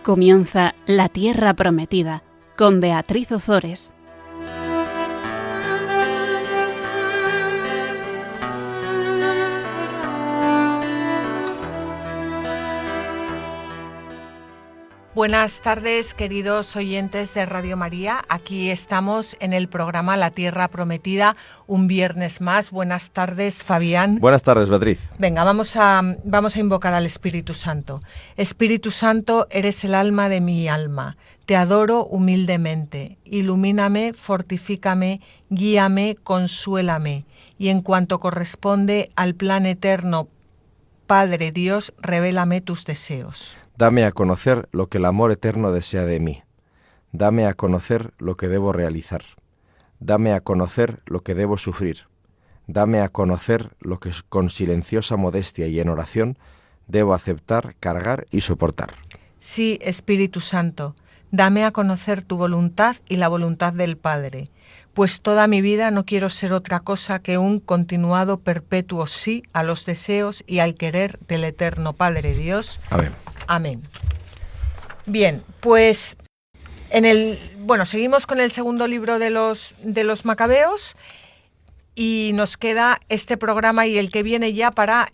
Comienza La Tierra Prometida con Beatriz Ozores. Buenas tardes, queridos oyentes de Radio María. Aquí estamos en el programa La Tierra Prometida, un viernes más. Buenas tardes, Fabián. Buenas tardes, Beatriz. Venga, vamos a invocar al Espíritu Santo. Espíritu Santo, eres el alma de mi alma. Te adoro humildemente. Ilumíname, fortifícame, guíame, consuélame. Y en cuanto corresponde al plan eterno, Padre Dios, revélame tus deseos. Dame a conocer lo que el amor eterno desea de mí. Dame a conocer lo que debo realizar. Dame a conocer lo que debo sufrir. Dame a conocer lo que con silenciosa modestia y en oración debo aceptar, cargar y soportar. Sí, Espíritu Santo, dame a conocer tu voluntad y la voluntad del Padre, pues toda mi vida no quiero ser otra cosa que un continuado perpetuo sí a los deseos y al querer del eterno Padre Dios. Amén. Amén. Bien, pues seguimos con el segundo libro de los Macabeos y nos queda este programa y el que viene ya para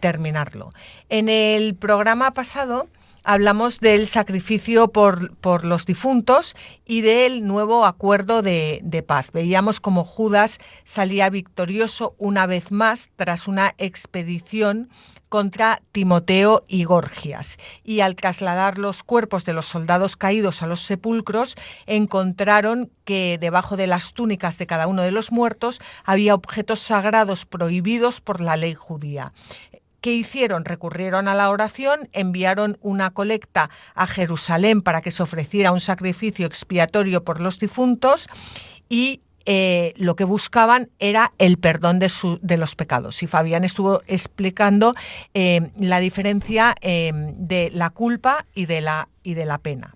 terminarlo. En el programa pasado hablamos del sacrificio por los difuntos y del nuevo acuerdo de paz. Veíamos cómo Judas salía victorioso una vez más tras una expedición contra Timoteo y Gorgias, y al trasladar los cuerpos de los soldados caídos a los sepulcros, encontraron que debajo de las túnicas de cada uno de los muertos había objetos sagrados prohibidos por la ley judía. ¿Qué hicieron? Recurrieron a la oración, enviaron una colecta a Jerusalén para que se ofreciera un sacrificio expiatorio por los difuntos y lo que buscaban era el perdón de los pecados. Y Fabián estuvo explicando la diferencia de la culpa y de la pena.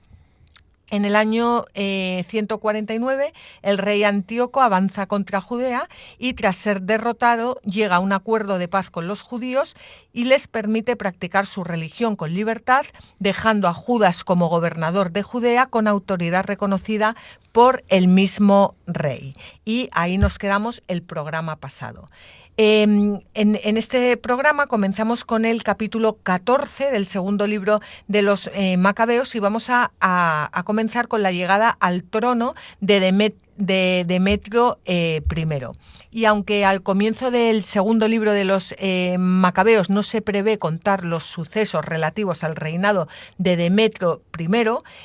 En el año 149, el rey Antíoco avanza contra Judea y tras ser derrotado llega a un acuerdo de paz con los judíos y les permite practicar su religión con libertad, dejando a Judas como gobernador de Judea con autoridad reconocida por el mismo rey. Y ahí nos quedamos el programa pasado. En este programa comenzamos con el capítulo 14 del segundo libro de los Macabeos y vamos a comenzar con la llegada al trono de Demetrio I. Y aunque al comienzo del segundo libro de los Macabeos no se prevé contar los sucesos relativos al reinado de Demetrio I,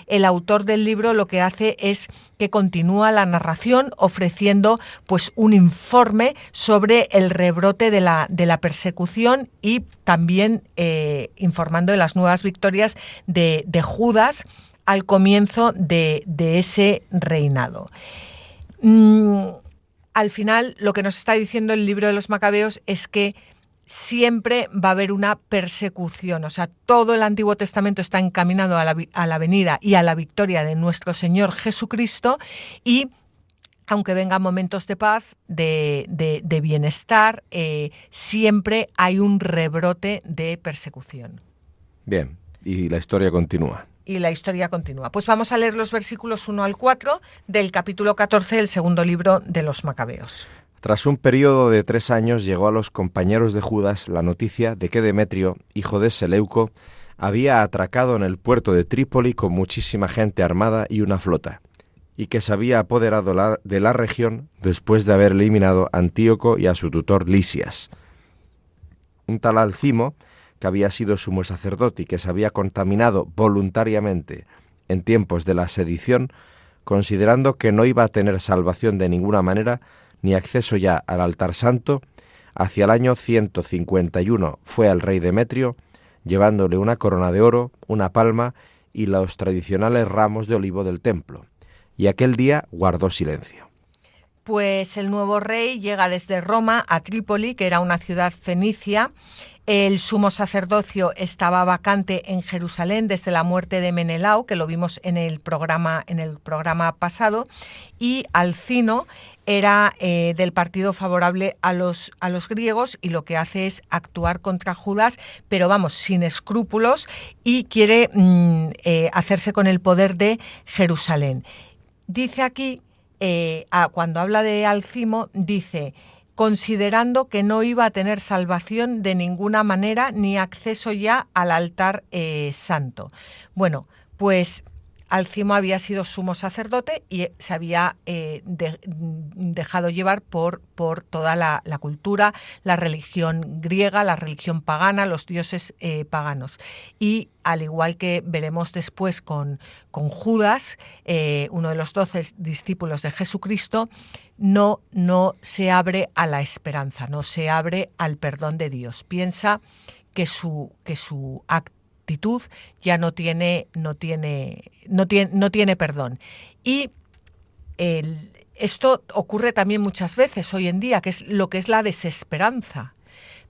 el autor del libro lo que hace es que continúa la narración ofreciendo pues un informe sobre el rebrote de la persecución y también informando de las nuevas victorias de Judas al comienzo de ese reinado. Al final, lo que nos está diciendo el libro de los Macabeos es que siempre va a haber una persecución. O sea, todo el Antiguo Testamento está encaminado a la venida y a la victoria de nuestro Señor Jesucristo y aunque vengan momentos de paz, de bienestar, siempre hay un rebrote de persecución. Bien, y la historia continúa. Y la historia continúa. Pues vamos a leer los versículos 1 al 4 del capítulo 14 del segundo libro de los Macabeos. Tras un periodo de 3 años llegó a los compañeros de Judas la noticia de que Demetrio, hijo de Seleuco, había atracado en el puerto de Trípoli con muchísima gente armada y una flota, y que se había apoderado de la región después de haber eliminado a Antíoco y a su tutor Lisias. Un tal Alcimo, que había sido sumo sacerdote y que se había contaminado voluntariamente en tiempos de la sedición, considerando que no iba a tener salvación de ninguna manera ni acceso ya al altar santo, hacia el año 151 fue al rey Demetrio, llevándole una corona de oro, una palma y los tradicionales ramos de olivo del templo, y aquel día guardó silencio. Pues el nuevo rey llega desde Roma a Trípoli, que era una ciudad fenicia, El sumo sacerdocio estaba vacante en Jerusalén desde la muerte de Menelao, que lo vimos en el programa pasado, y Alcino era del partido favorable a los griegos, y lo que hace es actuar contra Judas, pero vamos, sin escrúpulos, y quiere hacerse con el poder de Jerusalén. Dice aquí, cuando habla de Alcimo, dice: considerando que no iba a tener salvación de ninguna manera ni acceso ya al altar santo. Bueno, pues Alcimo había sido sumo sacerdote y se había dejado llevar por toda la cultura, la religión griega, la religión pagana, los dioses paganos. Y al igual que veremos después con Judas, uno de los 12 discípulos de Jesucristo, no se abre a la esperanza, no se abre al perdón de Dios. Piensa que su actitud ya no tiene perdón. Y esto ocurre también muchas veces hoy en día, que es lo que es la desesperanza.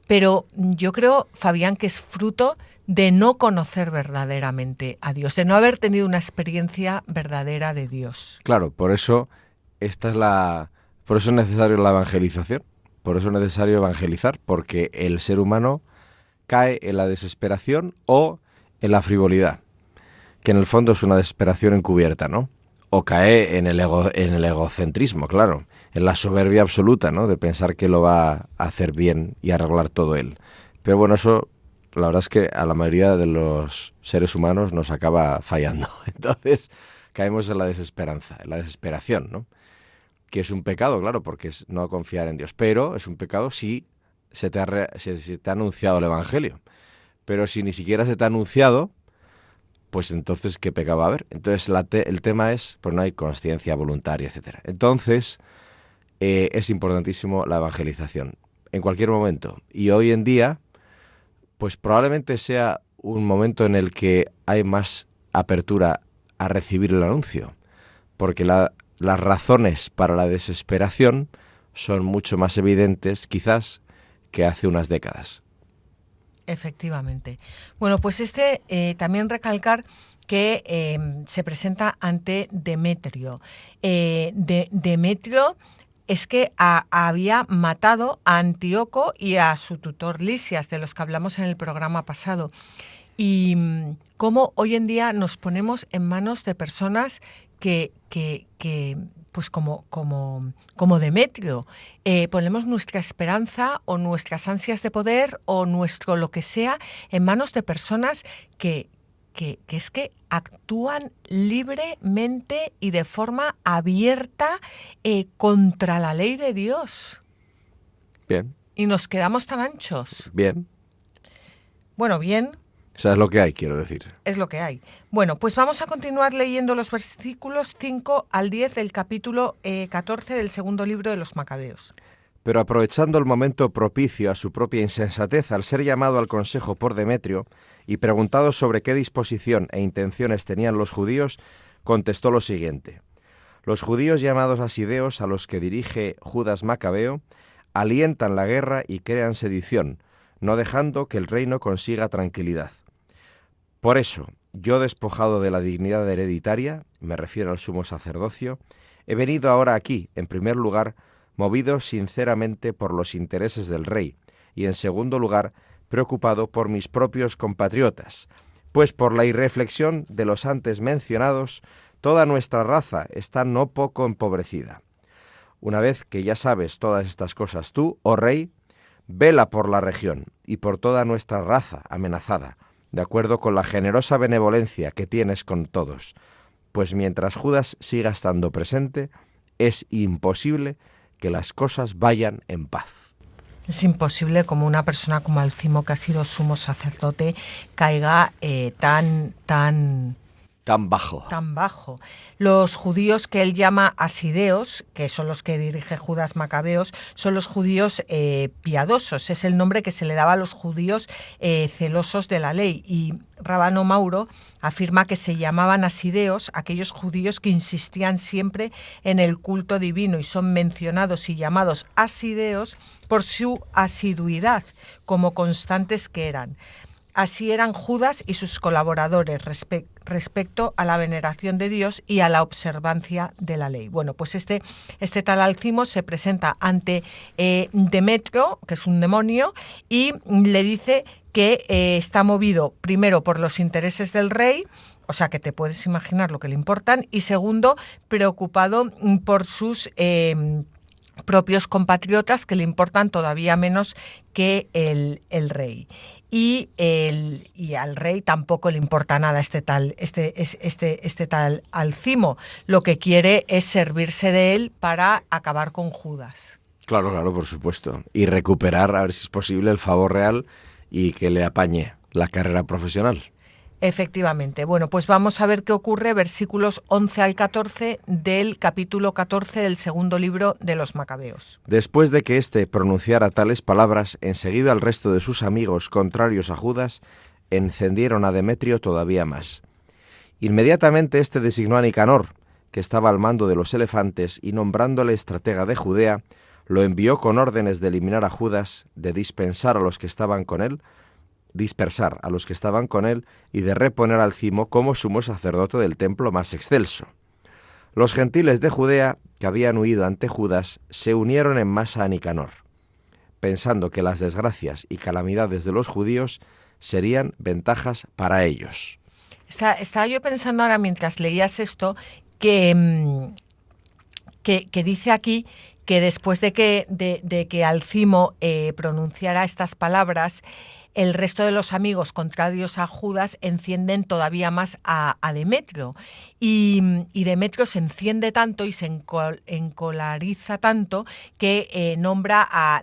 Pero yo creo, Fabián, que es fruto de no conocer verdaderamente a Dios, de no haber tenido una experiencia verdadera de Dios. Claro, por eso es necesario la evangelización, por eso es necesario evangelizar, porque el ser humano cae en la desesperación o en la frivolidad, que en el fondo es una desesperación encubierta, ¿no? O cae en el egocentrismo, claro, en la soberbia absoluta, ¿no? De pensar que lo va a hacer bien y arreglar todo él. Pero bueno, eso la verdad es que a la mayoría de los seres humanos nos acaba fallando. Entonces caemos en la desesperanza, en la desesperación, ¿no? Que es un pecado, claro, porque es no confiar en Dios. Pero es un pecado si se te ha anunciado el Evangelio. Pero si ni siquiera se te ha anunciado, pues entonces, ¿qué pecado va a haber? Entonces el tema es, pues no hay consciencia voluntaria, etcétera. Entonces, es importantísimo la evangelización, en cualquier momento. Y hoy en día, pues probablemente sea un momento en el que hay más apertura a recibir el anuncio, porque las razones para la desesperación son mucho más evidentes, quizás, que hace unas décadas. Efectivamente. Bueno, pues también recalcar que se presenta ante Demetrio. Demetrio es que había matado a Antíoco y a su tutor Lisias, de los que hablamos en el programa pasado. Y cómo hoy en día nos ponemos en manos de personas que pues como Demetrio, ponemos nuestra esperanza o nuestras ansias de poder o nuestro lo que sea en manos de personas que es que actúan libremente y de forma abierta contra la ley de Dios. Bien. Y nos quedamos tan anchos. Bien. Bueno, bien. O sea, es lo que hay, quiero decir. Es lo que hay. Bueno, pues vamos a continuar leyendo los versículos 5 al 10 del capítulo 14 del segundo libro de los Macabeos. Pero aprovechando el momento propicio a su propia insensatez al ser llamado al consejo por Demetrio y preguntado sobre qué disposición e intenciones tenían los judíos, contestó lo siguiente: los judíos llamados asideos, a los que dirige Judas Macabeo, alientan la guerra y crean sedición, no dejando que el reino consiga tranquilidad. Por eso, yo, despojado de la dignidad hereditaria, me refiero al sumo sacerdocio, he venido ahora aquí, en primer lugar, movido sinceramente por los intereses del rey, y en segundo lugar, preocupado por mis propios compatriotas, pues por la irreflexión de los antes mencionados, toda nuestra raza está no poco empobrecida. Una vez que ya sabes todas estas cosas tú, oh rey, vela por la región y por toda nuestra raza amenazada, de acuerdo con la generosa benevolencia que tienes con todos, pues mientras Judas siga estando presente, es imposible que las cosas vayan en paz. Es imposible como una persona como Alcimo, que ha sido sumo sacerdote, caiga tan Tan bajo. Tan bajo. Los judíos que él llama asideos, que son los que dirige Judas Macabeos, son los judíos piadosos. Es el nombre que se le daba a los judíos celosos de la ley. Y Rábano Mauro afirma que se llamaban asideos aquellos judíos que insistían siempre en el culto divino, y son mencionados y llamados asideos por su asiduidad, como constantes que eran. Así eran Judas y sus colaboradores respecto a la veneración de Dios y a la observancia de la ley. Bueno, pues este tal Alcimo se presenta ante Demetrio, que es un demonio, y le dice que está movido primero por los intereses del rey, o sea que te puedes imaginar lo que le importan, y segundo, preocupado por sus propios compatriotas, que le importan todavía menos que el rey. Y al rey tampoco le importa nada este tal Alcimo. Lo que quiere es servirse de él para acabar con Judas. Claro, por supuesto. Y recuperar, a ver si es posible, el favor real y que le apañe la carrera profesional. Efectivamente. Bueno, pues vamos a ver qué ocurre, versículos 11 al 14 del capítulo 14 del segundo libro de los Macabeos. Después de que éste pronunciara tales palabras, enseguida el resto de sus amigos contrarios a Judas encendieron a Demetrio todavía más. Inmediatamente éste designó a Nicanor, que estaba al mando de los elefantes, y nombrándole estratega de Judea, lo envió con órdenes de eliminar a Judas, de dispersar a los que estaban con él, y de reponer al Alcimo como sumo sacerdote del templo más excelso. Los gentiles de Judea, que habían huido ante Judas, se unieron en masa a Nicanor, pensando que las desgracias y calamidades de los judíos serían ventajas para ellos. Estaba yo pensando ahora, mientras leías esto, que dice aquí que después de que Alcimo pronunciara estas palabras, el resto de los amigos contrarios a Judas encienden todavía más a Demetrio. Y Demetrio se enciende tanto y se encolariza tanto que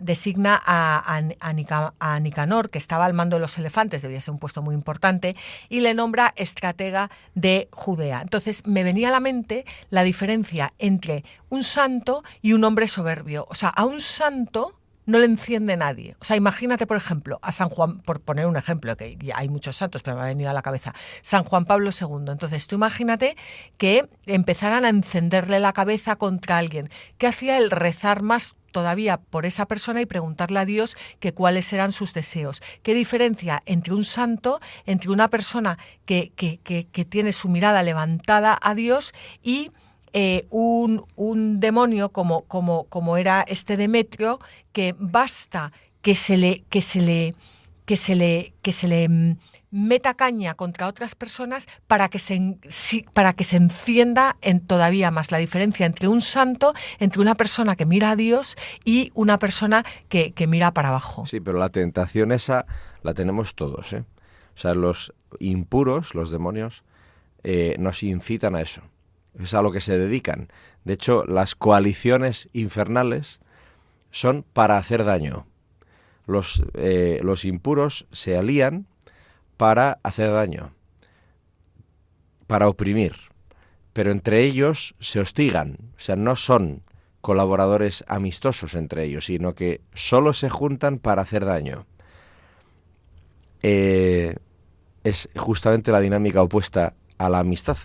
designa a Nicanor, que estaba al mando de los elefantes, debía ser un puesto muy importante, y le nombra estratega de Judea. Entonces me venía a la mente la diferencia entre un santo y un hombre soberbio. O sea, a un santo no le enciende nadie. O sea, imagínate, por ejemplo, a San Juan, por poner un ejemplo, que ya hay muchos santos, pero me ha venido a la cabeza, San Juan Pablo II. Entonces, tú imagínate que empezaran a encenderle la cabeza contra alguien. ¿Qué hacía él? Rezar más todavía por esa persona y preguntarle a Dios que cuáles eran sus deseos. ¿Qué diferencia entre un santo, entre una persona que tiene su mirada levantada a Dios y un demonio como era este Demetrio, que basta que se le meta caña contra otras personas para que se encienda todavía más? La diferencia entre un santo, entre una persona que mira a Dios y una persona que mira para abajo. Sí, pero la tentación esa la tenemos todos, ¿eh? O sea, los impuros, los demonios, nos incitan a eso. Es a lo que se dedican. De hecho, las coaliciones infernales son para hacer daño. Los impuros se alían para hacer daño, para oprimir, pero entre ellos se hostigan. O sea, no son colaboradores amistosos entre ellos, sino que solo se juntan para hacer daño. Es justamente la dinámica opuesta a la amistad.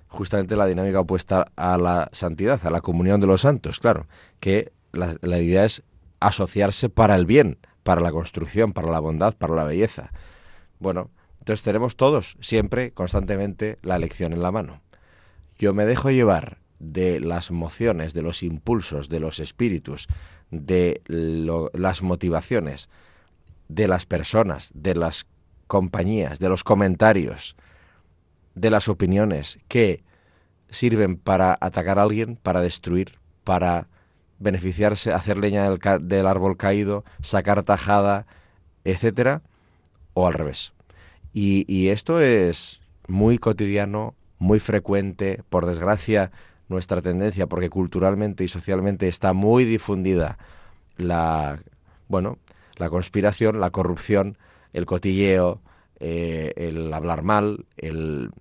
Justamente la dinámica opuesta a la santidad, a la comunión de los santos, claro, que la idea es asociarse para el bien, para la construcción, para la bondad, para la belleza. Bueno, entonces tenemos todos, siempre, constantemente, la elección en la mano. Yo me dejo llevar de las mociones, de los impulsos, de los espíritus, de las motivaciones, de las personas, de las compañías, de los comentarios, de las opiniones que sirven para atacar a alguien, para destruir, para beneficiarse, hacer leña del árbol caído, sacar tajada, etcétera, o al revés. Y esto es muy cotidiano, muy frecuente, por desgracia, nuestra tendencia, porque culturalmente y socialmente está muy difundida la conspiración, la corrupción, el cotilleo, el hablar mal, el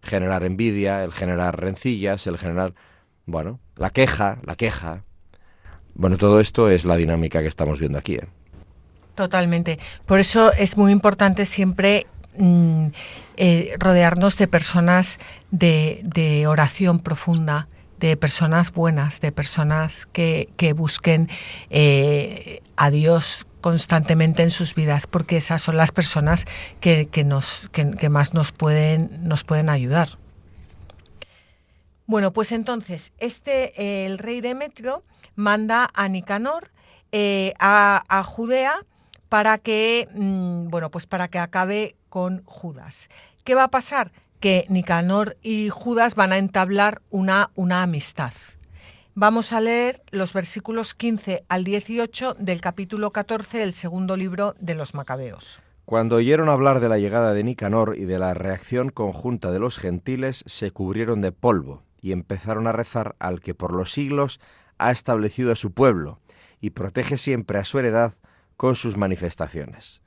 generar envidia, el generar rencillas, el generar, bueno, la queja. Bueno, todo esto es la dinámica que estamos viendo aquí, ¿eh? Totalmente. Por eso es muy importante siempre rodearnos de personas de oración profunda, de personas buenas, de personas que busquen a Dios constantemente en sus vidas, porque esas son las personas que más nos pueden ayudar. Bueno, pues entonces, el rey Demetrio manda a Nicanor a Judea para que, para que acabe con Judas. ¿Qué va a pasar? Que Nicanor y Judas van a entablar una amistad. Vamos a leer los versículos 15 al 18 del capítulo 14 del segundo libro de los Macabeos. Cuando oyeron hablar de la llegada de Nicanor y de la reacción conjunta de los gentiles, se cubrieron de polvo y empezaron a rezar al que por los siglos ha establecido a su pueblo y protege siempre a su heredad con sus manifestaciones.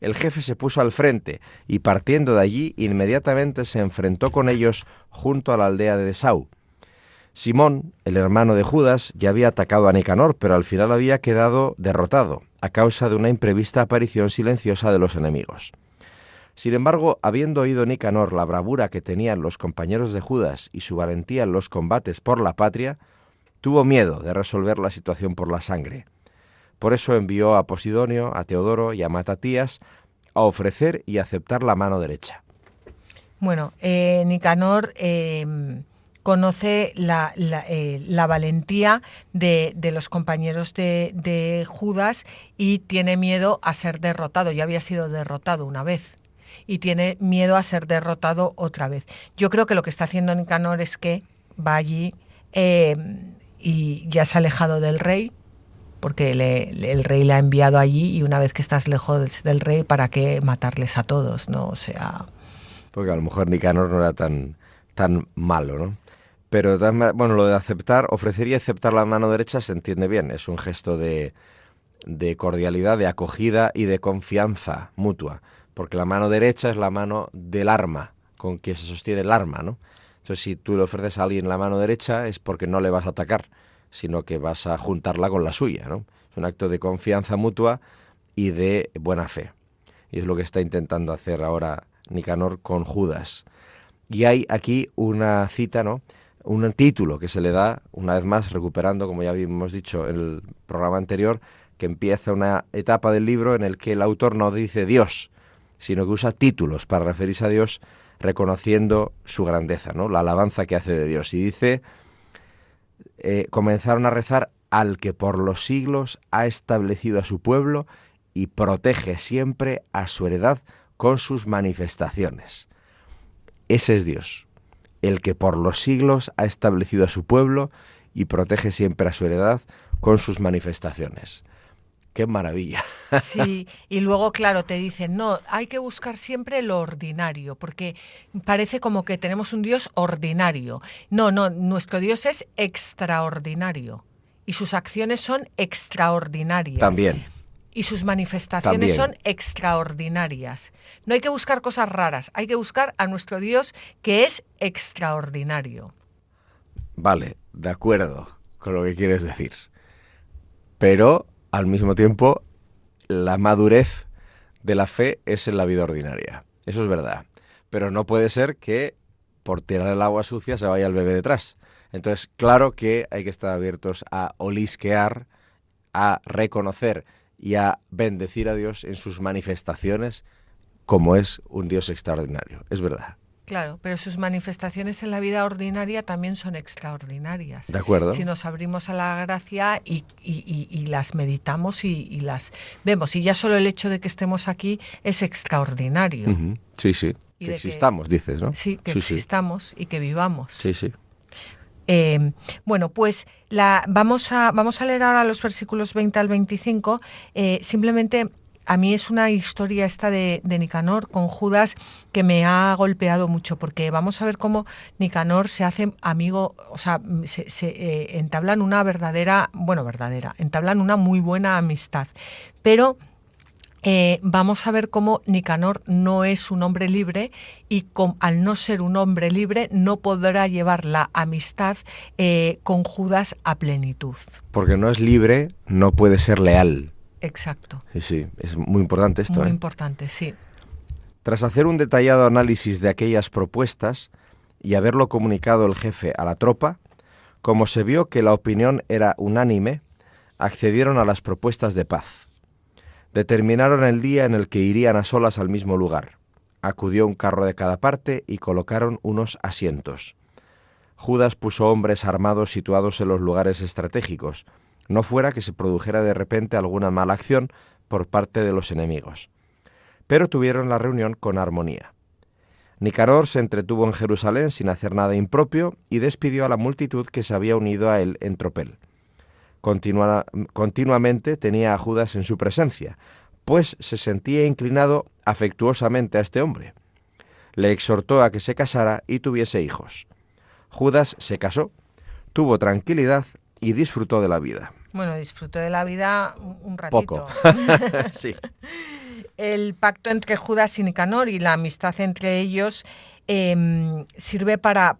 El jefe se puso al frente y partiendo de allí inmediatamente se enfrentó con ellos junto a la aldea de Esau. Simón, el hermano de Judas, ya había atacado a Nicanor, pero al final había quedado derrotado a causa de una imprevista aparición silenciosa de los enemigos. Sin embargo, habiendo oído Nicanor la bravura que tenían los compañeros de Judas y su valentía en los combates por la patria, tuvo miedo de resolver la situación por la sangre. Por eso envió a Posidonio, a Teodoro y a Matatías a ofrecer y aceptar la mano derecha. Bueno, Nicanor conoce la valentía de los compañeros de Judas y tiene miedo a ser derrotado. Ya había sido derrotado una vez y tiene miedo a ser derrotado otra vez. Yo creo que lo que está haciendo Nicanor es que va allí y ya se ha alejado del rey, porque el rey le ha enviado allí y una vez que estás lejos del rey, ¿para qué matarles a todos? ¿No? O sea... Porque a lo mejor Nicanor no era tan malo, ¿no? Pero, bueno, lo de ofrecer y aceptar la mano derecha se entiende bien. Es un gesto de cordialidad, de acogida y de confianza mutua. Porque la mano derecha es la mano del arma, con que se sostiene el arma, ¿no? Entonces, si tú le ofreces a alguien la mano derecha es porque no le vas a atacar, sino que vas a juntarla con la suya, ¿no? Es un acto de confianza mutua y de buena fe. Y es lo que está intentando hacer ahora Nicanor con Judas. Y hay aquí una cita, ¿no? Un título que se le da, una vez más, recuperando, como ya habíamos dicho en el programa anterior, que empieza una etapa del libro en el que el autor no dice Dios, sino que usa títulos para referirse a Dios reconociendo su grandeza, ¿no? La alabanza que hace de Dios. Y dice... comenzaron a rezar al que por los siglos ha establecido a su pueblo y protege siempre a su heredad con sus manifestaciones. Ese es Dios, el que por los siglos ha establecido a su pueblo y protege siempre a su heredad con sus manifestaciones. ¡Qué maravilla! Sí, y luego, claro, te dicen, no, hay que buscar siempre lo ordinario, porque parece como que tenemos un Dios ordinario. No, nuestro Dios es extraordinario y sus acciones son extraordinarias. También. Y sus manifestaciones También son extraordinarias. No hay que buscar cosas raras, hay que buscar a nuestro Dios que es extraordinario. Vale, de acuerdo con lo que quieres decir. Pero... al mismo tiempo, la madurez de la fe es en la vida ordinaria. Eso es verdad. Pero no puede ser que por tirar el agua sucia se vaya el bebé detrás. Entonces, claro que hay que estar abiertos a olisquear, a reconocer y a bendecir a Dios en sus manifestaciones como es un Dios extraordinario. Es verdad. Claro, pero sus manifestaciones en la vida ordinaria también son extraordinarias. De acuerdo. Si nos abrimos a la gracia y las meditamos y las vemos. Y ya solo el hecho de que estemos aquí es extraordinario. Uh-huh. Sí, sí. Que existamos, dices, ¿no? Sí, que existamos y que vivamos. Sí, sí. Bueno, pues vamos a leer ahora los versículos 20 al 25. Simplemente... a mí es una historia esta de Nicanor con Judas que me ha golpeado mucho, porque vamos a ver cómo Nicanor se hace amigo, o sea, entablan entablan una muy buena amistad. Pero vamos a ver cómo Nicanor no es un hombre libre y al no ser un hombre libre no podrá llevar la amistad con Judas a plenitud. Porque no es libre, no puede ser leal. Exacto. Sí, es muy importante esto. Muy importante, sí. Tras hacer un detallado análisis de aquellas propuestas y haberlo comunicado el jefe a la tropa, como se vio que la opinión era unánime, accedieron a las propuestas de paz. Determinaron el día en el que irían a solas al mismo lugar. Acudió un carro de cada parte y colocaron unos asientos. Judas puso hombres armados situados en los lugares estratégicos, no fuera que se produjera de repente alguna mala acción por parte de los enemigos. Pero tuvieron la reunión con armonía. Nicanor se entretuvo en Jerusalén sin hacer nada impropio y despidió a la multitud que se había unido a él en tropel. Continuamente tenía a Judas en su presencia, pues se sentía inclinado afectuosamente a este hombre. Le exhortó a que se casara y tuviese hijos. Judas se casó, tuvo tranquilidad y disfrutó de la vida. Bueno, disfrutó de la vida un ratito. Poco. Sí. El pacto entre Judas y Nicanor y la amistad entre ellos sirve para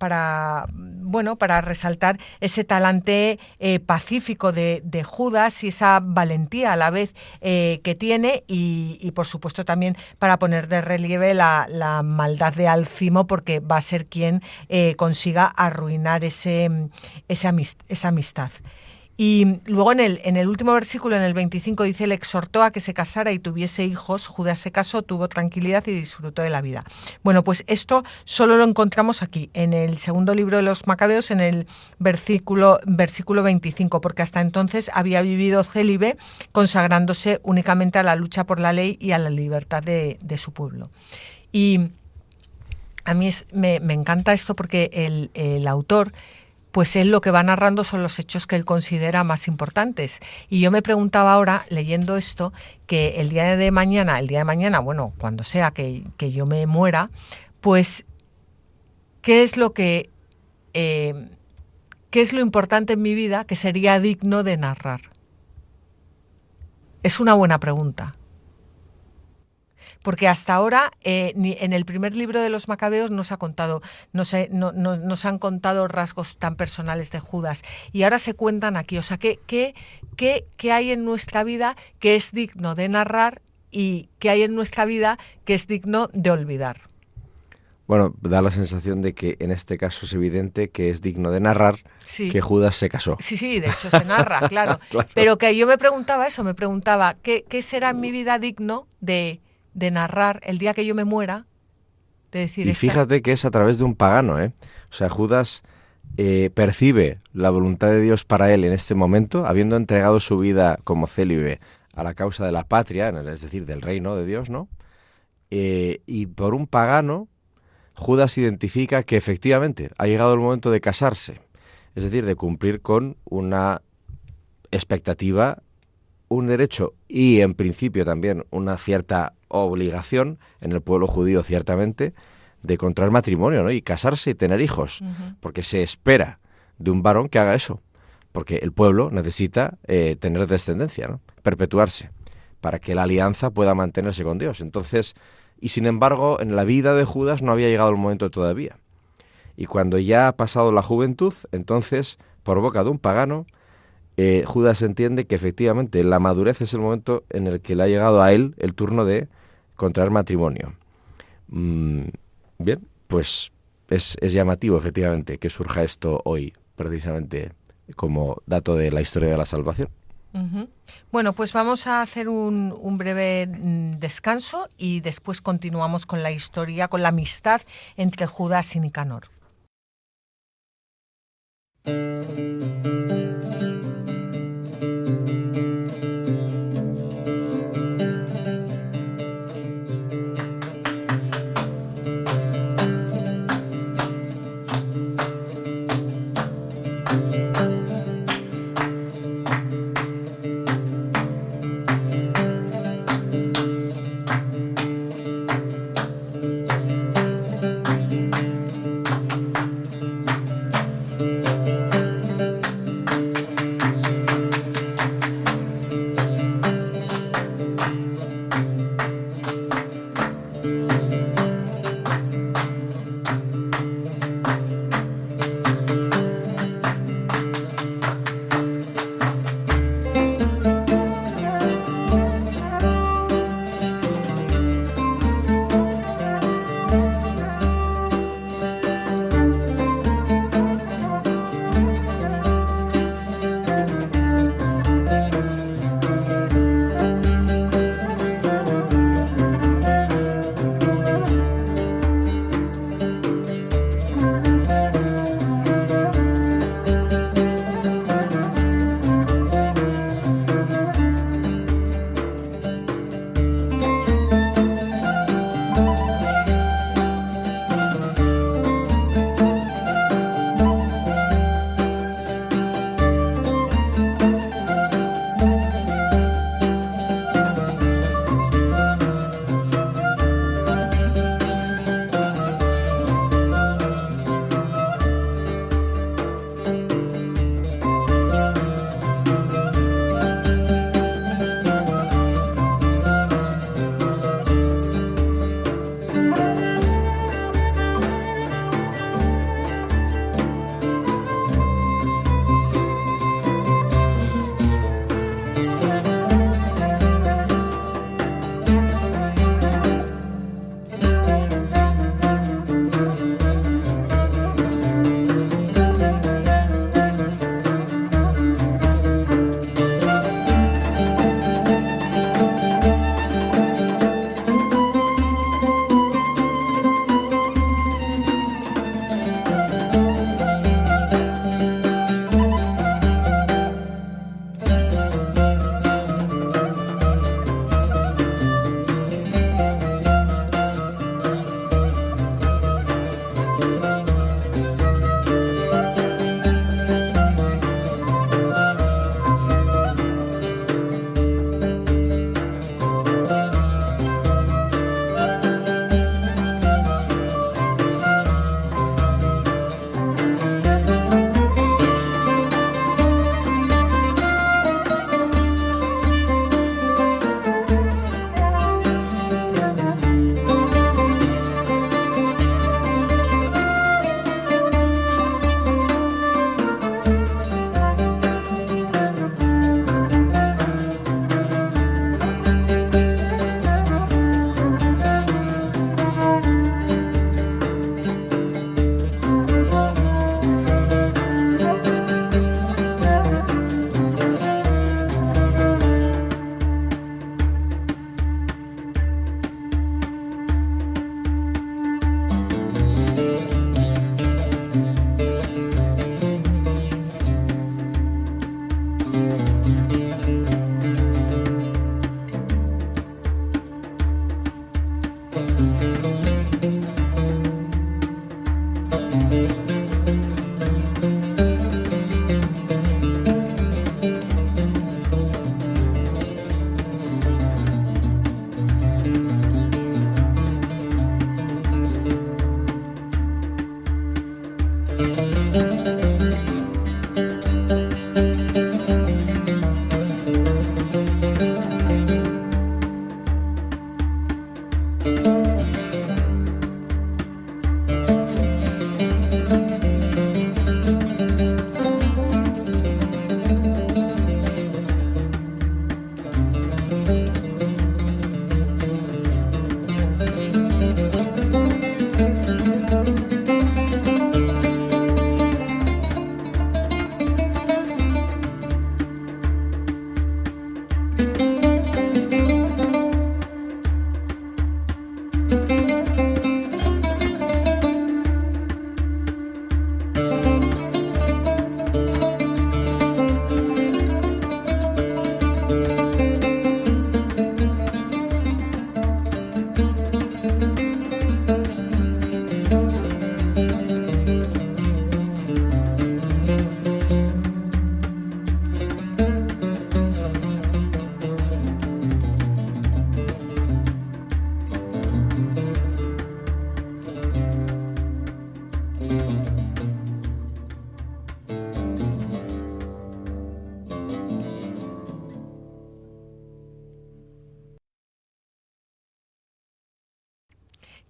resaltar ese talante pacífico de Judas y esa valentía a la vez que tiene y por supuesto también para poner de relieve la maldad de Alcimo, porque va a ser quien consiga arruinar esa amistad. Y luego en el último versículo, en el 25, dice: le exhortó a que se casara y tuviese hijos. Judas se casó, tuvo tranquilidad y disfrutó de la vida. Bueno, pues esto solo lo encontramos aquí, en el segundo libro de los Macabeos, en el versículo 25, porque hasta entonces había vivido célibe, consagrándose únicamente a la lucha por la ley y a la libertad de su pueblo. Y a mí me encanta esto porque el autor, pues él lo que va narrando son los hechos que él considera más importantes. Y yo me preguntaba ahora, leyendo esto, que el día de mañana, bueno, cuando sea que yo me muera, pues, ¿qué es lo importante en mi vida que sería digno de narrar? Es una buena pregunta. Porque hasta ahora, en el primer libro de los Macabeos no se han contado rasgos tan personales de Judas. Y ahora se cuentan aquí. O sea, ¿qué hay en nuestra vida que es digno de narrar y qué hay en nuestra vida que es digno de olvidar? Bueno, da la sensación de que en este caso es evidente que es digno de narrar, sí, que Judas se casó. Sí, de hecho se narra, claro. Claro. Pero que yo me preguntaba, ¿qué será en mi vida digno de narrar el día que yo me muera? De decir, y fíjate que es a través de un pagano, ¿eh? O sea, Judas percibe la voluntad de Dios para él en este momento, habiendo entregado su vida como célibe a la causa de la patria, es decir, del reino de Dios, ¿no? Y por un pagano, Judas identifica que efectivamente ha llegado el momento de casarse, es decir, de cumplir con una expectativa, un derecho y en principio también una cierta obligación en el pueblo judío, ciertamente, de contraer matrimonio, ¿no? Y casarse y tener hijos, porque se espera de un varón que haga eso, porque el pueblo necesita tener descendencia, ¿no? Perpetuarse, para que la alianza pueda mantenerse con Dios. Entonces, y sin embargo, en la vida de Judas no había llegado el momento todavía. Y cuando ya ha pasado la juventud, entonces, por boca de un pagano, Judas entiende que efectivamente la madurez es el momento en el que le ha llegado a él el turno de contraer matrimonio. Bien, pues es llamativo efectivamente que surja esto hoy, precisamente como dato de la historia de la salvación. Bueno, pues vamos a hacer un breve descanso y después continuamos con la historia, con la amistad entre Judas y Nicanor.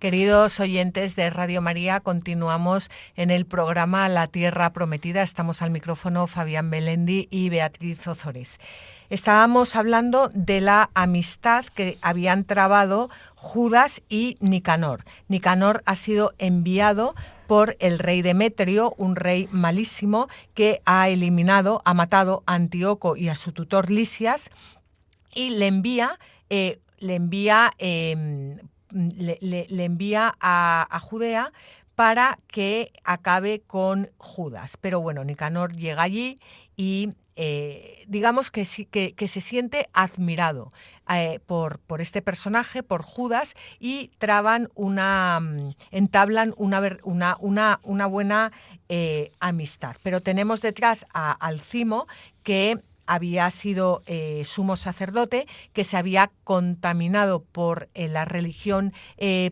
Queridos oyentes de Radio María, continuamos en el programa La Tierra Prometida. Estamos al micrófono Fabián Melendi y Beatriz Ozores. Estábamos hablando de la amistad que habían trabado Judas y Nicanor. Nicanor ha sido enviado por el rey Demetrio, un rey malísimo que ha matado a Antíoco y a su tutor Lisias, y le envía a Judea para que acabe con Judas. Pero bueno, Nicanor llega allí y digamos que se siente admirado por este personaje, por Judas, y entablan una buena amistad. Pero tenemos detrás a Alcimo, que había sido sumo sacerdote, que se había contaminado por la religión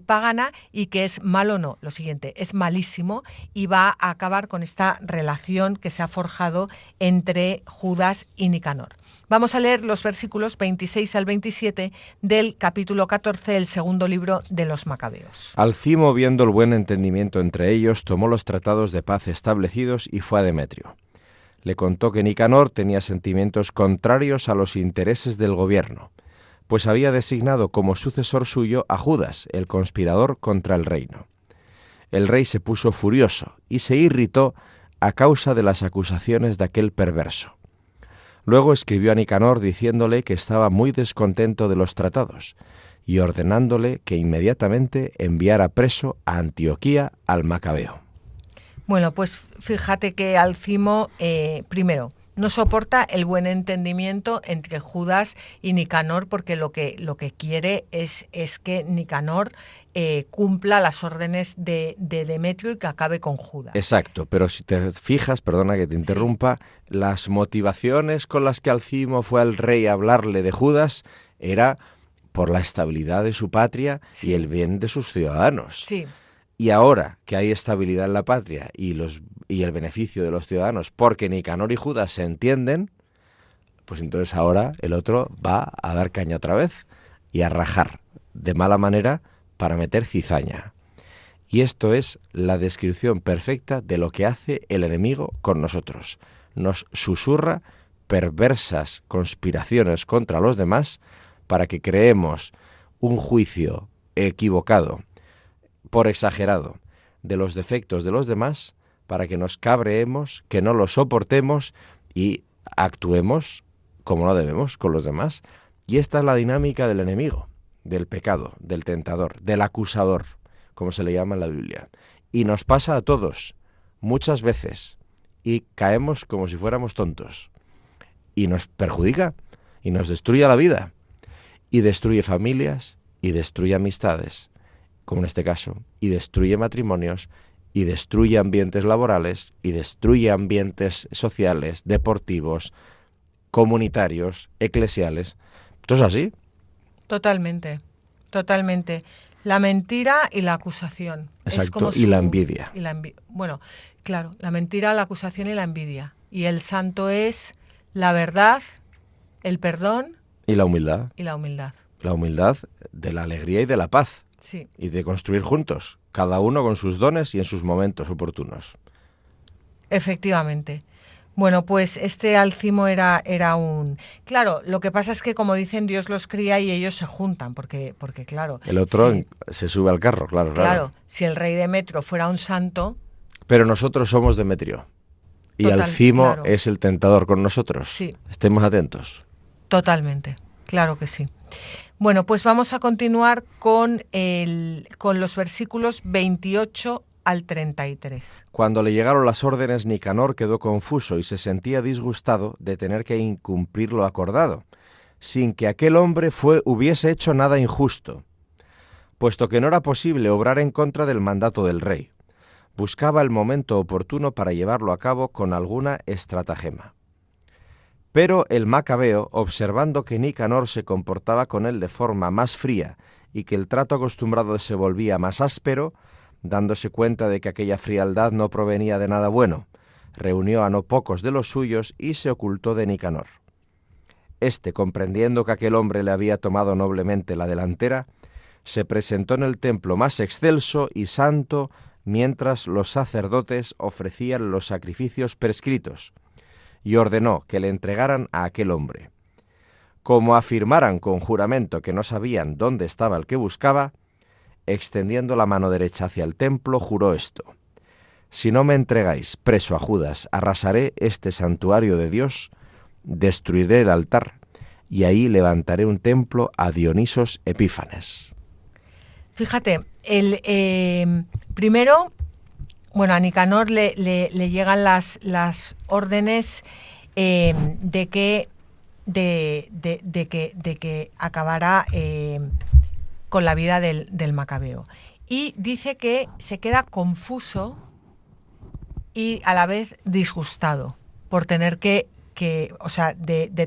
pagana y que es malo, no, lo siguiente, es malísimo, y va a acabar con esta relación que se ha forjado entre Judas y Nicanor. Vamos a leer los versículos 26 al 27 del capítulo 14 del segundo libro de los Macabeos. Alcimo, viendo el buen entendimiento entre ellos, tomó los tratados de paz establecidos y fue a Demetrio. Le contó que Nicanor tenía sentimientos contrarios a los intereses del gobierno, pues había designado como sucesor suyo a Judas, el conspirador contra el reino. El rey se puso furioso y se irritó a causa de las acusaciones de aquel perverso. Luego escribió a Nicanor diciéndole que estaba muy descontento de los tratados y ordenándole que inmediatamente enviara preso a Antioquía al Macabeo. Bueno, pues fíjate que Alcimo, primero, no soporta el buen entendimiento entre Judas y Nicanor, porque lo que quiere es que Nicanor cumpla las órdenes de Demetrio y que acabe con Judas. Exacto, pero si te fijas, perdona que te interrumpa, sí, las motivaciones con las que Alcimo fue al rey a hablarle de Judas era por la estabilidad de su patria, sí, y el bien de sus ciudadanos. Sí. Y ahora que hay estabilidad en la patria y el beneficio de los ciudadanos, porque Nicanor y Judas se entienden, pues entonces ahora el otro va a dar caña otra vez y a rajar de mala manera para meter cizaña. Y esto es la descripción perfecta de lo que hace el enemigo con nosotros. Nos susurra perversas conspiraciones contra los demás para que creemos un juicio equivocado, por exagerado, de los defectos de los demás, para que nos cabreemos, que no los soportemos y actuemos como no debemos con los demás. Y esta es la dinámica del enemigo, del pecado, del tentador, del acusador, como se le llama en la Biblia. Y nos pasa a todos, muchas veces, y caemos como si fuéramos tontos. Y nos perjudica, y nos destruye la vida, y destruye familias, y destruye amistades, como en este caso, y destruye matrimonios, y destruye ambientes laborales y destruye ambientes sociales, deportivos, comunitarios, eclesiales. ¿Esto es así? Totalmente, totalmente. La mentira y la acusación. Exacto, es como y la envidia. Bueno, claro, la mentira, la acusación y la envidia. Y el santo es la verdad, el perdón Y la humildad. y la humildad. La humildad de la alegría y de la paz. Sí. Y de construir juntos, cada uno con sus dones y en sus momentos oportunos. Efectivamente. Bueno, pues este Alcimo era un... Claro, lo que pasa es que, como dicen, Dios los cría y ellos se juntan, porque claro... El otro sí, se sube al carro, claro. claro, si el rey Demetrio fuera un santo... Pero nosotros somos Demetrio. Y Total, Alcimo claro. es el tentador con nosotros. Sí. Estemos atentos. Totalmente, claro que sí. Bueno, pues vamos a continuar con los versículos 28 al 33. Cuando le llegaron las órdenes, Nicanor quedó confuso y se sentía disgustado de tener que incumplir lo acordado, sin que aquel hombre hubiese hecho nada injusto, puesto que no era posible obrar en contra del mandato del rey. Buscaba el momento oportuno para llevarlo a cabo con alguna estratagema. Pero el macabeo, observando que Nicanor se comportaba con él de forma más fría y que el trato acostumbrado se volvía más áspero, dándose cuenta de que aquella frialdad no provenía de nada bueno, reunió a no pocos de los suyos y se ocultó de Nicanor. Este, comprendiendo que aquel hombre le había tomado noblemente la delantera, se presentó en el templo más excelso y santo mientras los sacerdotes ofrecían los sacrificios prescritos, y ordenó que le entregaran a aquel hombre. Como afirmaran con juramento que no sabían dónde estaba el que buscaba, extendiendo la mano derecha hacia el templo, juró esto: si no me entregáis preso a Judas, arrasaré este santuario de Dios, destruiré el altar, y ahí levantaré un templo a Dionisos Epífanes. Fíjate, primero, bueno, a Nicanor le llegan las órdenes de que acabara con la vida del macabeo. Y dice que se queda confuso y a la vez disgustado por tener de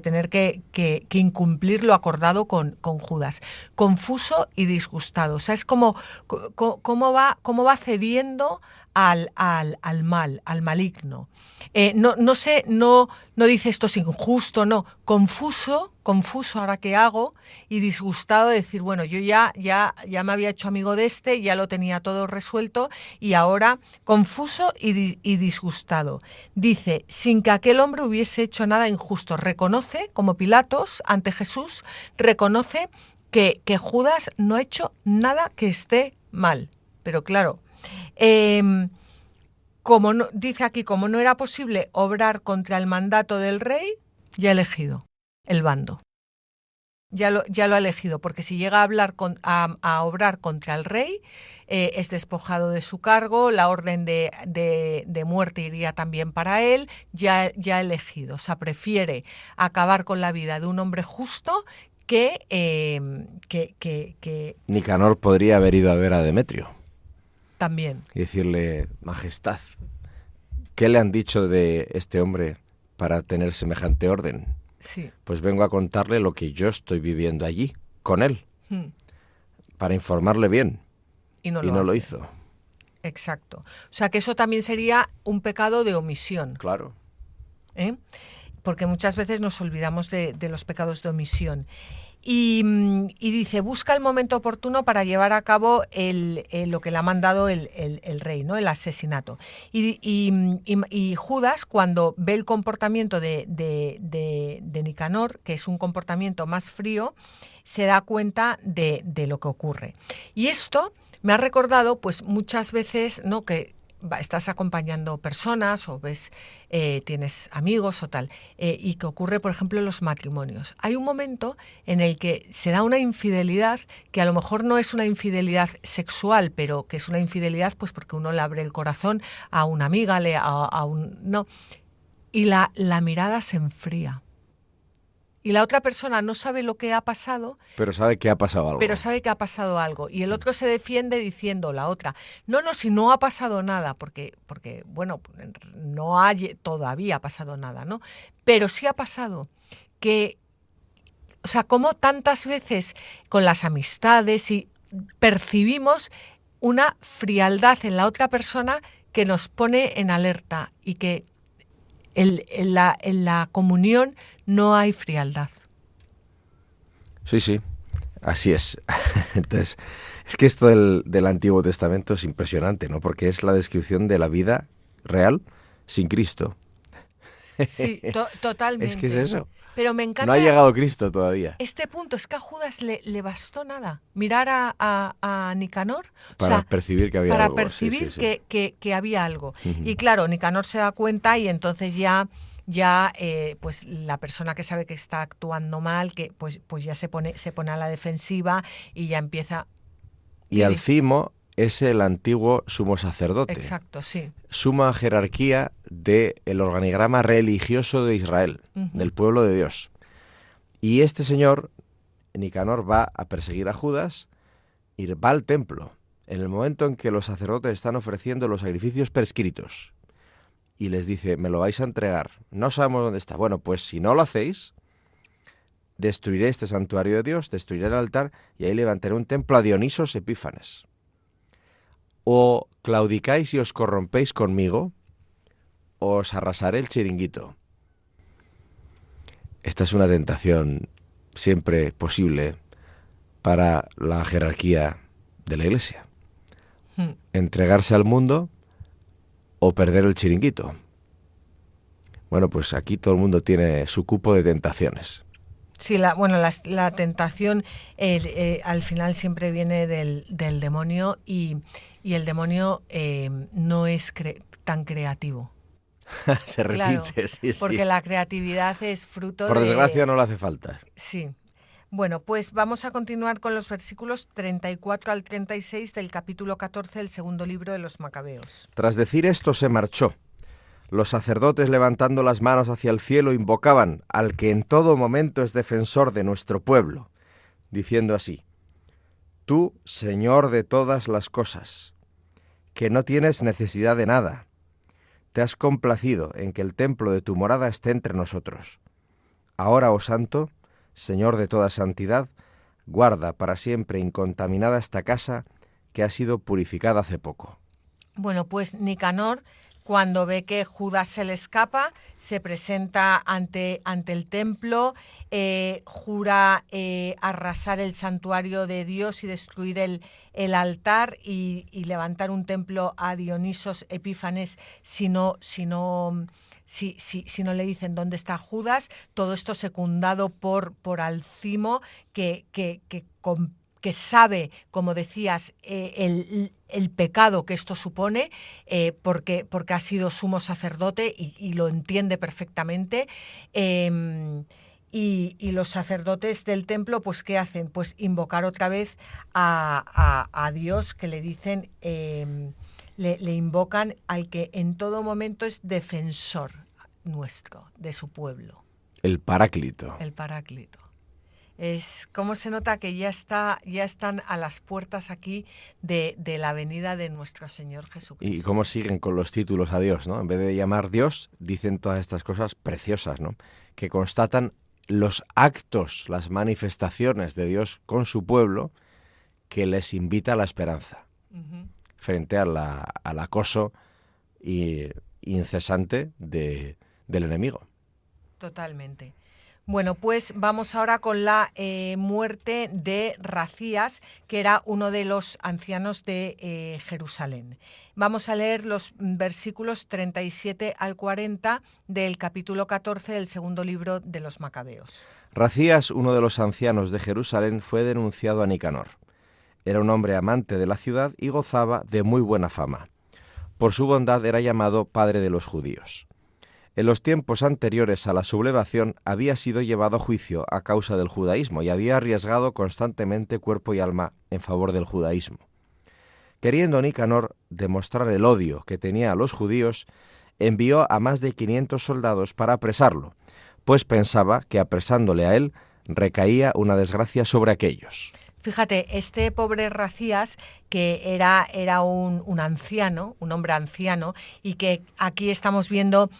tener que incumplir lo acordado con Judas. Confuso y disgustado. O sea, es como cómo va cediendo al mal, al maligno. No dice esto es injusto, no. Confuso, ahora qué hago, y disgustado de decir, bueno, yo ya me había hecho amigo de este, ya lo tenía todo resuelto, y ahora confuso y disgustado. Dice, sin que aquel hombre hubiese hecho nada injusto. Reconoce, como Pilatos ante Jesús, reconoce que Judas no ha hecho nada que esté mal. Pero claro, dice aquí, como no era posible obrar contra el mandato del rey, ya ha elegido el bando. Ya lo ha elegido, porque si llega a obrar contra el rey, es despojado de su cargo, la orden de muerte iría también para él, ya ha elegido. O sea, prefiere acabar con la vida de un hombre justo que Nicanor podría haber ido a ver a Demetrio. También. Y decirle: Majestad, ¿qué le han dicho de este hombre para tener semejante orden? Sí. Pues vengo a contarle lo que yo estoy viviendo allí, con él, para informarle bien. Y no lo hizo. Exacto. O sea, que eso también sería un pecado de omisión. Claro. Porque muchas veces nos olvidamos de los pecados de omisión. Y dice, busca el momento oportuno para llevar a cabo lo que le ha mandado el rey, ¿no? El asesinato. Y Judas, cuando ve el comportamiento de Nicanor, que es un comportamiento más frío, se da cuenta de lo que ocurre. Y esto me ha recordado, pues muchas veces, ¿no?, que estás acompañando personas o tienes amigos o tal, y que ocurre, por ejemplo, en los matrimonios. Hay un momento en el que se da una infidelidad que a lo mejor no es una infidelidad sexual, pero que es una infidelidad pues porque uno le abre el corazón a una amiga, y la mirada se enfría. y la otra persona no sabe lo que ha pasado, Pero sabe que ha pasado algo. pero sabe que ha pasado algo. Y el otro se defiende diciendo, la otra, no, si no ha pasado nada, porque bueno, no ha todavía pasado nada, ¿no? Pero sí ha pasado que, o sea, como tantas veces con las amistades y percibimos una frialdad en la otra persona que nos pone en alerta y que en la comunión no hay frialdad. Sí, así es. Entonces, es que esto del Antiguo Testamento es impresionante, ¿no? Porque es la descripción de la vida real sin Cristo. Sí, totalmente. Es que es eso. Pero me encanta. No ha llegado Cristo todavía. Este punto es que a Judas le bastó nada. Mirar a Nicanor. Para o sea, percibir que había para algo. percibir Sí. que había algo. Ujú. Y claro, Nicanor se da cuenta y entonces ya pues la persona que sabe que está actuando mal, que pues ya se pone a la defensiva y ya empieza. Y Alcimo es el antiguo sumo sacerdote. Exacto, sí. Suma jerarquía del organigrama religioso de Israel, del pueblo de Dios. Y este señor, Nicanor, va a perseguir a Judas y va al templo en el momento en que los sacerdotes están ofreciendo los sacrificios prescritos. Y les dice, me lo vais a entregar. No sabemos dónde está. Bueno, pues si no lo hacéis, destruiré este santuario de Dios, destruiré el altar y ahí levantaré un templo a Dionisos Epífanes. O claudicáis y os corrompéis conmigo, o os arrasaré el chiringuito. Esta es una tentación siempre posible para la jerarquía de la Iglesia. Entregarse al mundo o perder el chiringuito. Bueno, pues aquí todo el mundo tiene su cupo de tentaciones. Sí, la tentación al final siempre viene del demonio y el demonio no es tan creativo. Se repite, Claro, sí. Porque la creatividad es fruto Por de... desgracia no le hace falta. Sí. Bueno, pues vamos a continuar con los versículos 34 al 36 del capítulo 14 del segundo libro de los Macabeos. Tras decir esto se marchó. Los sacerdotes, levantando las manos hacia el cielo, invocaban al que en todo momento es defensor de nuestro pueblo, diciendo así: Tú, Señor de todas las cosas, que no tienes necesidad de nada, te has complacido en que el templo de tu morada esté entre nosotros. Ahora, oh Santo, Señor de toda santidad, guarda para siempre incontaminada esta casa que ha sido purificada hace poco. Bueno, pues Nicanor, cuando ve que Judas se le escapa, se presenta ante el templo, jura arrasar el santuario de Dios y destruir el altar y levantar un templo a Dionisos Epífanes si no le dicen dónde está Judas. Todo esto secundado por Alcimo, que sabe, como decías, el pecado que esto supone, porque ha sido sumo sacerdote y lo entiende perfectamente. Y los sacerdotes del templo, pues, ¿qué hacen? Pues invocar otra vez a Dios, que le dicen, le invocan al que en todo momento es defensor nuestro, de su pueblo. El Paráclito. El Paráclito. Es cómo se nota que ya están a las puertas aquí de la venida de nuestro Señor Jesucristo. Y cómo siguen con los títulos a Dios, ¿no? En vez de llamar Dios, dicen todas estas cosas preciosas, ¿no? Que constatan los actos, las manifestaciones de Dios con su pueblo, que les invita a la esperanza, frente al acoso incesante del enemigo. Totalmente. Bueno, pues vamos ahora con la muerte de Racías, que era uno de los ancianos de Jerusalén. Vamos a leer los versículos 37 al 40 del capítulo 14 del segundo libro de los Macabeos. Racías, uno de los ancianos de Jerusalén, fue denunciado a Nicanor. Era un hombre amante de la ciudad y gozaba de muy buena fama. Por su bondad era llamado padre de los judíos. En los tiempos anteriores a la sublevación había sido llevado a juicio a causa del judaísmo y había arriesgado constantemente cuerpo y alma en favor del judaísmo. Queriendo Nicanor demostrar el odio que tenía a los judíos, envió a más de 500 soldados para apresarlo, pues pensaba que apresándole a él recaía una desgracia sobre aquellos. Fíjate, este pobre Racías, que era un anciano, un hombre anciano, y que aquí estamos viendo,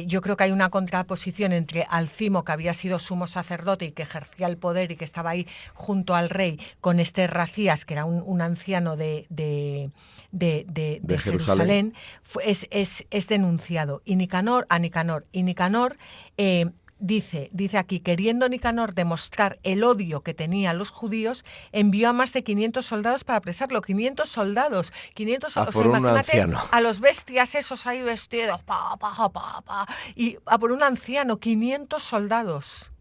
yo creo que hay una contraposición entre Alcimo, que había sido sumo sacerdote y que ejercía el poder y que estaba ahí junto al rey, con este Racías, que era un anciano de Jerusalén, es denunciado. Y Nicanor, Dice aquí, queriendo Nicanor demostrar el odio que tenía a los judíos, envió a más de 500 soldados para apresarlo. 500 soldados. A por un imagínate anciano. a los bestias esos ahí vestidos, y a por un anciano, 500 soldados.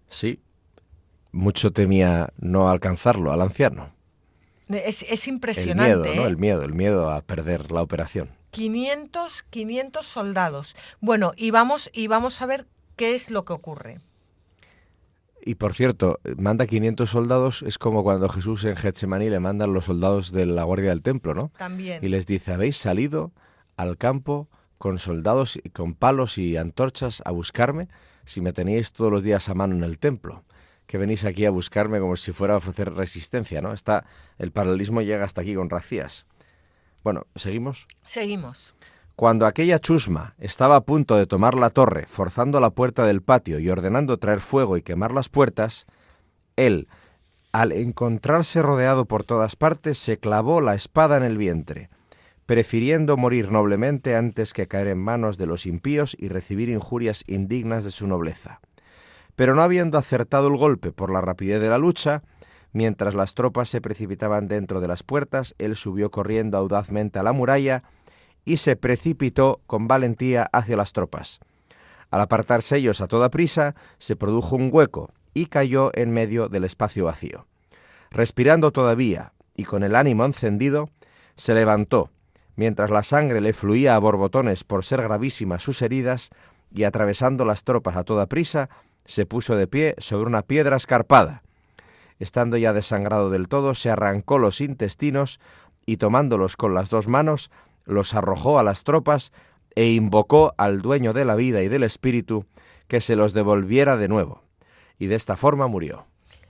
Sí, mucho temía no alcanzarlo al anciano. Es impresionante. El miedo, ¿no? El miedo a perder la operación. 500 soldados. Bueno, y vamos a ver qué es lo que ocurre. Y por cierto, manda 500 soldados, es como cuando Jesús en Getsemaní le mandan los soldados de la guardia del templo, ¿no? También. Y les dice, habéis salido al campo con soldados, con palos y antorchas a buscarme, si me teníais todos los días a mano en el templo, que venís aquí a buscarme como si fuera a ofrecer resistencia, ¿no? El paralelismo llega hasta aquí con Racías. Bueno, ¿seguimos? Seguimos. Cuando aquella chusma estaba a punto de tomar la torre, forzando la puerta del patio y ordenando traer fuego y quemar las puertas, él, al encontrarse rodeado por todas partes, se clavó la espada en el vientre, prefiriendo morir noblemente antes que caer en manos de los impíos y recibir injurias indignas de su nobleza. Pero no habiendo acertado el golpe por la rapidez de la lucha, mientras las tropas se precipitaban dentro de las puertas, él subió corriendo audazmente a la muralla y se precipitó con valentía hacia las tropas. Al apartarse ellos a toda prisa, se produjo un hueco y cayó en medio del espacio vacío. Respirando todavía y con el ánimo encendido, se levantó, mientras la sangre le fluía a borbotones por ser gravísimas sus heridas, y atravesando las tropas a toda prisa, se puso de pie sobre una piedra escarpada. Estando ya desangrado del todo, se arrancó los intestinos y tomándolos con las dos manos, los arrojó a las tropas e invocó al dueño de la vida y del espíritu que se los devolviera de nuevo. Y de esta forma murió.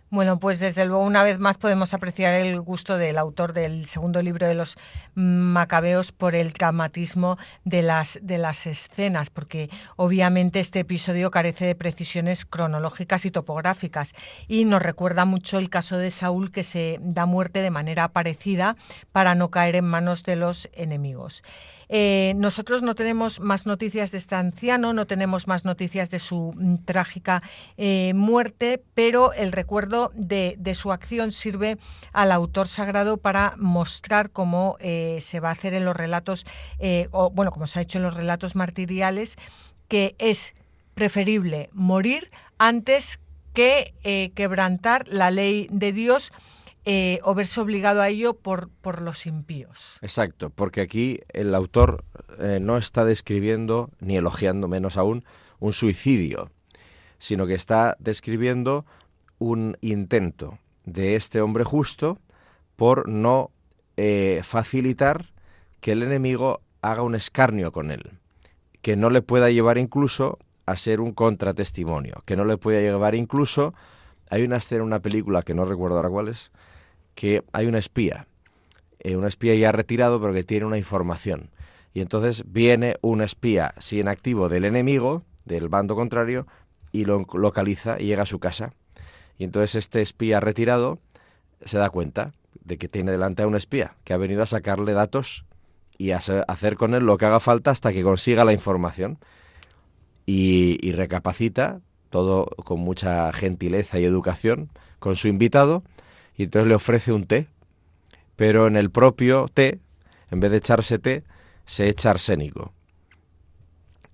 Bueno, pues desde luego una vez más podemos apreciar el gusto del autor del segundo libro de los Macabeos por el dramatismo de las escenas, porque obviamente este episodio carece de precisiones cronológicas y topográficas y nos recuerda mucho el caso de Saúl, que se da muerte de manera parecida para no caer en manos de los enemigos. Nosotros no tenemos más noticias de este anciano, no tenemos más noticias de su trágica muerte, pero el recuerdo de su acción sirve al autor sagrado para mostrar cómo se va a hacer en los relatos, como se ha hecho en los relatos martiriales, que es preferible morir antes que quebrantar la ley de Dios, o verse obligado a ello por los impíos. Exacto, porque aquí el autor no está describiendo, ni elogiando menos aún, un suicidio, sino que está describiendo un intento de este hombre justo por no facilitar que el enemigo haga un escarnio con él, que no le pueda llevar incluso a ser un contratestimonio, que no le pueda llevar incluso... Hay una escena en una película que no recuerdo ahora cuál es, que hay un espía ya retirado, pero que tiene una información. Y entonces viene un espía, sí en activo, del enemigo, del bando contrario, y lo localiza y llega a su casa. Y entonces este espía retirado se da cuenta de que tiene delante a un espía, que ha venido a sacarle datos y a hacer con él lo que haga falta hasta que consiga la información. Y recapacita, todo con mucha gentileza y educación, con su invitado, y entonces le ofrece un té, pero en el propio té, en vez de echarse té, se echa arsénico.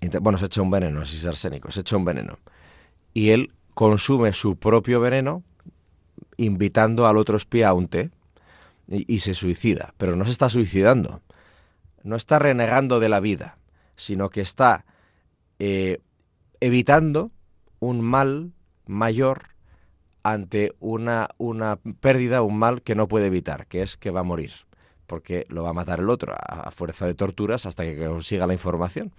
Se echa un veneno, si es arsénico, se echa un veneno. Y él consume su propio veneno, invitando al otro espía a un té, y se suicida. Pero no se está suicidando, no está renegando de la vida, sino que está evitando un mal mayor ante una pérdida, un mal que no puede evitar, que es que va a morir, porque lo va a matar el otro a fuerza de torturas hasta que consiga la información.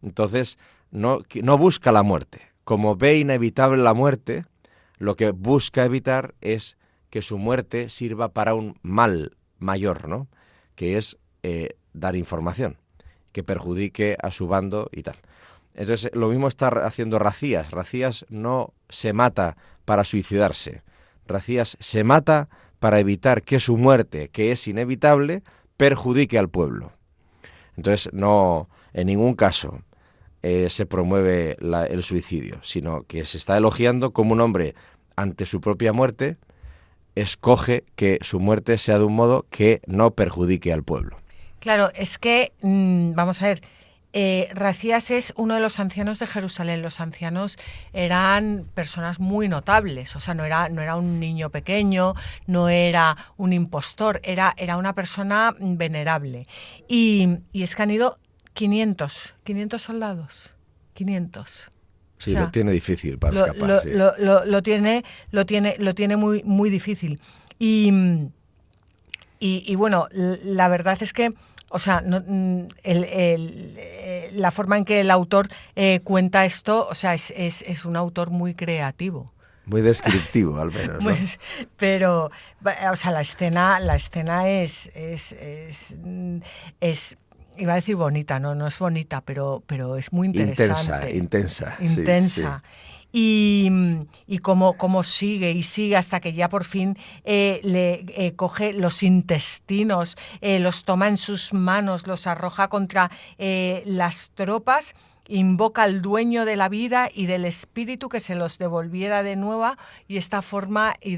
Entonces no busca la muerte, como ve inevitable la muerte, lo que busca evitar es que su muerte sirva para un mal mayor, ¿no? Que es dar información, que perjudique a su bando y tal. Entonces, lo mismo está haciendo Racías. Racías no se mata para suicidarse. Racías se mata para evitar que su muerte, que es inevitable, perjudique al pueblo. Entonces, no, en ningún caso se promueve el suicidio, sino que se está elogiando como un hombre, ante su propia muerte, escoge que su muerte sea de un modo que no perjudique al pueblo. Claro, es que, vamos a ver, Racías es uno de los ancianos de Jerusalén. Los ancianos eran personas muy notables, o sea, no era un niño pequeño, no era un impostor, era una persona venerable. Y es que han ido 500 soldados, 500. Sí, O sea, lo tiene difícil para escapar. Sí. Lo tiene muy, muy difícil. Y bueno, la verdad es que, o sea, la forma en que el autor cuenta esto, o sea, es un autor muy creativo. Muy descriptivo, al menos, ¿no? Pues, pero, o sea, la escena es iba a decir bonita, no es bonita, pero es muy interesante. Intensa. Sí. Y cómo sigue hasta que ya por fin le coge los intestinos, los toma en sus manos, los arroja contra las tropas, invoca al dueño de la vida y del espíritu que se los devolviera de nuevo, y de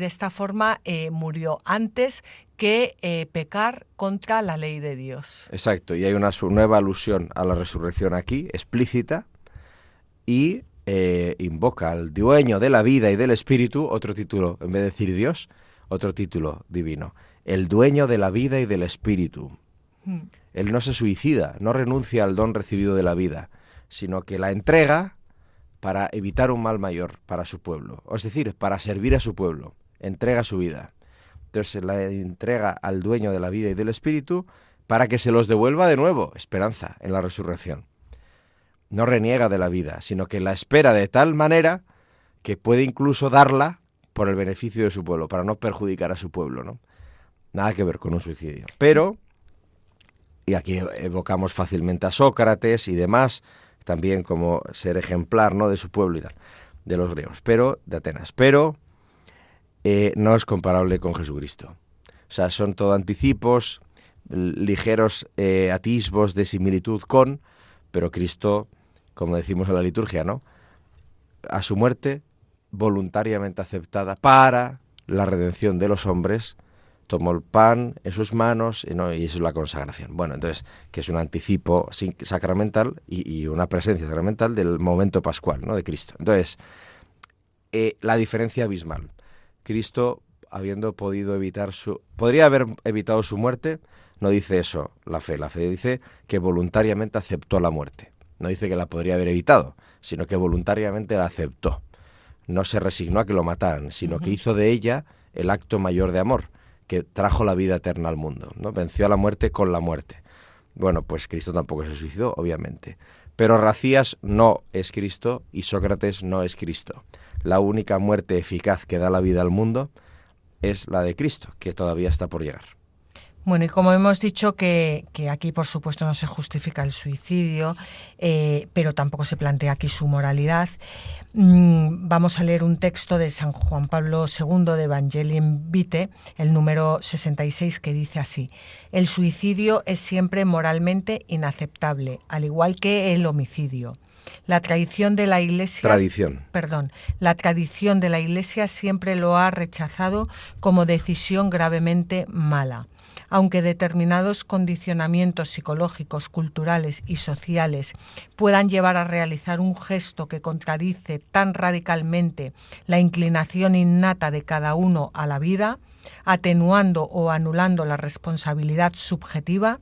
esta forma murió antes que pecar contra la ley de Dios. Exacto, y hay una nueva alusión a la resurrección aquí, explícita, y invoca al dueño de la vida y del espíritu, otro título, en vez de decir Dios, otro título divino, el dueño de la vida y del espíritu. Él no se suicida, no renuncia al don recibido de la vida, sino que la entrega para evitar un mal mayor para su pueblo, es decir, para servir a su pueblo, entrega su vida. Entonces la entrega al dueño de la vida y del espíritu para que se los devuelva de nuevo, esperanza en la resurrección. No reniega de la vida, sino que la espera de tal manera que puede incluso darla por el beneficio de su pueblo, para no perjudicar a su pueblo, ¿no? Nada que ver con un suicidio. Pero, y aquí evocamos fácilmente a Sócrates y demás, también como ser ejemplar, ¿no?, de su pueblo y tal, de los griegos, pero de Atenas. Pero no es comparable con Jesucristo. O sea, son todo anticipos, ligeros atisbos de similitud con, pero Cristo, como decimos en la liturgia, ¿no?, a su muerte voluntariamente aceptada para la redención de los hombres, tomó el pan en sus manos, ¿no?, y eso es la consagración. Bueno, entonces, que es un anticipo sacramental y una presencia sacramental del momento pascual, ¿no?, de Cristo. Entonces, la diferencia abismal. Cristo, habiendo podido podría haber evitado su muerte, no dice eso la fe. La fe dice que voluntariamente aceptó la muerte. No dice que la podría haber evitado, sino que voluntariamente la aceptó. No se resignó a que lo mataran, sino que hizo de ella el acto mayor de amor, que trajo la vida eterna al mundo, ¿no? Venció a la muerte con la muerte. Bueno, pues Cristo tampoco se suicidó, obviamente. Pero Racías no es Cristo y Sócrates no es Cristo. La única muerte eficaz que da la vida al mundo es la de Cristo, que todavía está por llegar. Bueno, y como hemos dicho que aquí, por supuesto, no se justifica el suicidio, pero tampoco se plantea aquí su moralidad, vamos a leer un texto de San Juan Pablo II de Evangelii Vitae, el número 66, que dice así: el suicidio es siempre moralmente inaceptable, al igual que el homicidio. La tradición de la Iglesia siempre lo ha rechazado como decisión gravemente mala. Aunque determinados condicionamientos psicológicos, culturales y sociales puedan llevar a realizar un gesto que contradice tan radicalmente la inclinación innata de cada uno a la vida, atenuando o anulando la responsabilidad subjetiva,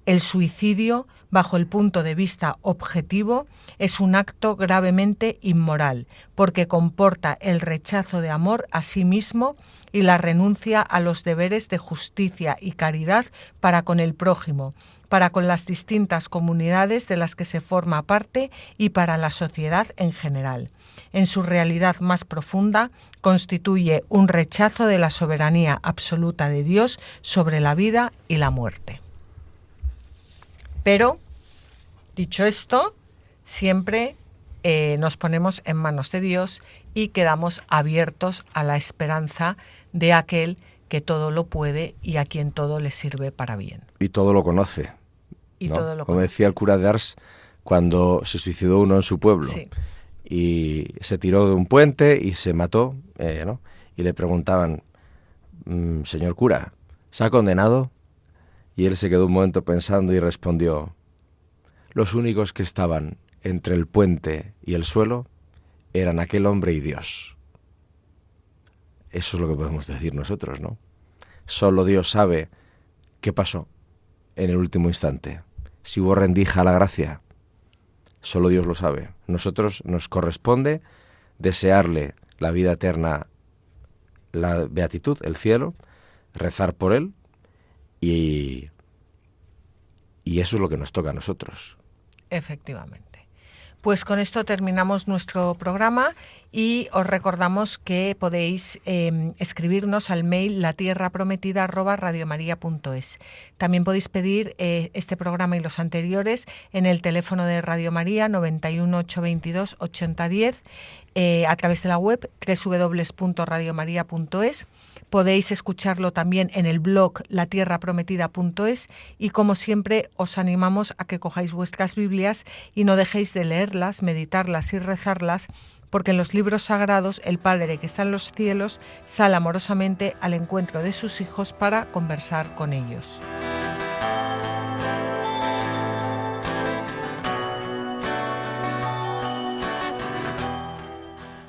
El suicidio, bajo el punto de vista objetivo, es un acto gravemente inmoral, porque comporta el rechazo de amor a sí mismo y la renuncia a los deberes de justicia y caridad para con el prójimo, para con las distintas comunidades de las que se forma parte y para la sociedad en general. En su realidad más profunda, constituye un rechazo de la soberanía absoluta de Dios sobre la vida y la muerte. Pero, dicho esto, siempre nos ponemos en manos de Dios y quedamos abiertos a la esperanza de aquel que todo lo puede y a quien todo le sirve para bien. Y todo lo conoce. Y ¿no? todo lo Como conoce. decía el cura de Ars cuando se suicidó uno en su pueblo. Sí. Y se tiró de un puente y se mató, ¿no? Y le preguntaban, señor cura, ¿se ha condenado? Y él se quedó un momento pensando y respondió, los únicos que estaban entre el puente y el suelo eran aquel hombre y Dios. Eso es lo que podemos decir nosotros, ¿no? Solo Dios sabe qué pasó en el último instante. Si hubo rendija a la gracia, solo Dios lo sabe. Nosotros nos corresponde desearle la vida eterna, la beatitud, el cielo, rezar por él y eso es lo que nos toca a nosotros. Efectivamente. Pues con esto terminamos nuestro programa y os recordamos que podéis escribirnos al mail latierraprometida@radiomaria.es. También podéis pedir este programa y los anteriores en el teléfono de Radio María 91 822 8010, a través de la web www.radiomaria.es. Podéis escucharlo también en el blog latierraprometida.es y como siempre os animamos a que cojáis vuestras Biblias y no dejéis de leerlas, meditarlas y rezarlas, porque en los libros sagrados el Padre que está en los cielos sale amorosamente al encuentro de sus hijos para conversar con ellos.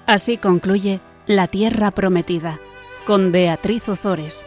Así concluye La Tierra Prometida, con Beatriz Ozores.